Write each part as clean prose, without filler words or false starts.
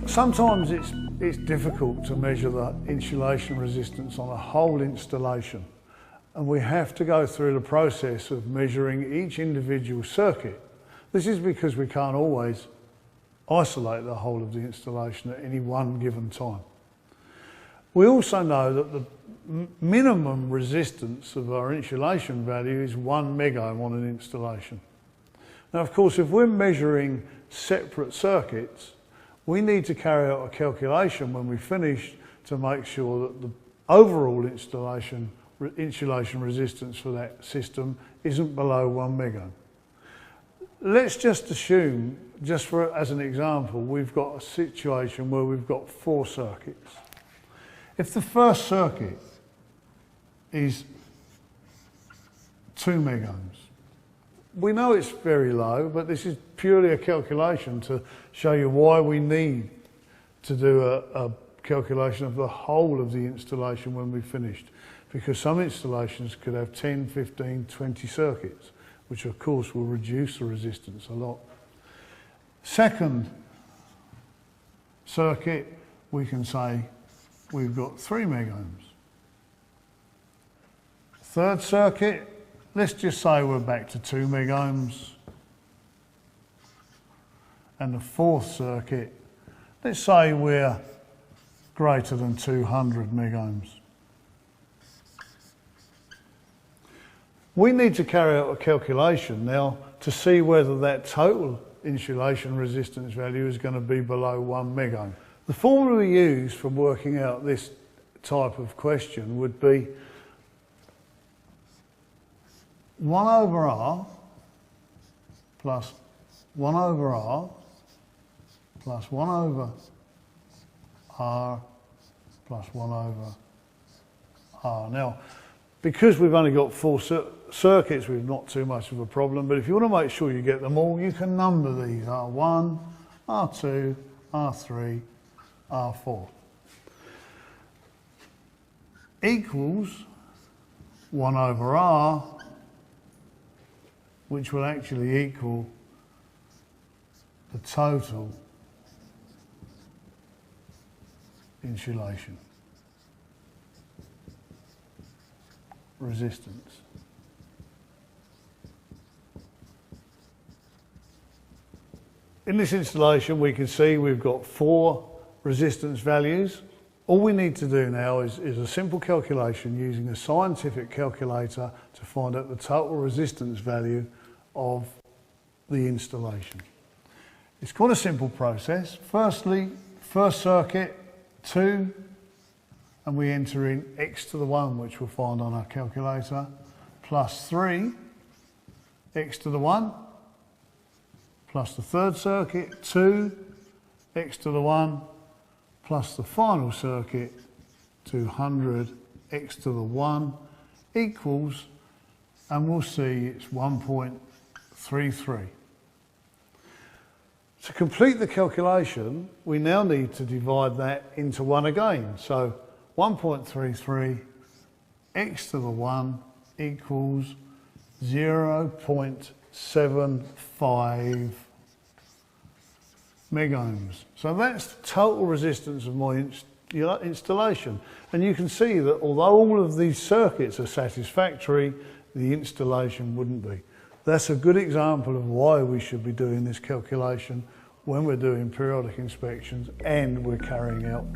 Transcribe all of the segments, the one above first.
Sometimes it's difficult to measure the insulation resistance on a whole installation, and we have to go through the process of measuring each individual circuit. This is because we can't always isolate the whole of the installation at any one given time. We also know that the minimum resistance of our insulation value is 1 megohm on an installation. Now, of course, if we're measuring separate circuits, we need to carry out a calculation when we finish to make sure that the overall insulation resistance for that system isn't below 1 megohm. Let's just assume, as an example, we've got a situation where we've got 4 circuits. If the first circuit is 2 megohms, we know it's very low, but this is purely a calculation to show you why we need to do a calculation of the whole of the installation when we've finished. Because some installations could have 10, 15, 20 circuits, which of course will reduce the resistance a lot. Second circuit, we can say we've got 3 megohms. Third circuit, let's just say we're back to 2 megohms. And the fourth circuit, let's say we're greater than 200 megohms. We need to carry out a calculation now to see whether that total insulation resistance value is going to be below 1 megohm. The formula we use for working out this type of question would be 1 over R plus 1 over R plus 1 over R plus 1 over R. Now, because we've only got 4 circuits, we've not too much of a problem, but if you want to make sure you get them all, you can number these R1, R2, R3, R4. Equals 1 over R, which will actually equal the total insulation resistance. In this installation, we can see we've got 4 resistance values. All we need to do now is a simple calculation using a scientific calculator to find out the total resistance value of the installation. It's quite a simple process. Firstly, first circuit, 2, and we enter in x to the 1, which we'll find on our calculator, plus 3, x to the 1, plus the third circuit, 2, x to the 1, plus the final circuit, 200, x to the 1, equals, and we'll see it's 1.33. To complete the calculation, we now need to divide that into 1 again. So 1.33 x to the 1 equals 0.75 megohms. So that's the total resistance of my installation. And you can see that although all of these circuits are satisfactory, the installation wouldn't be. That's a good example of why we should be doing this calculation when we're doing periodic inspections and we're carrying out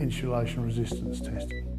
insulation resistance testing.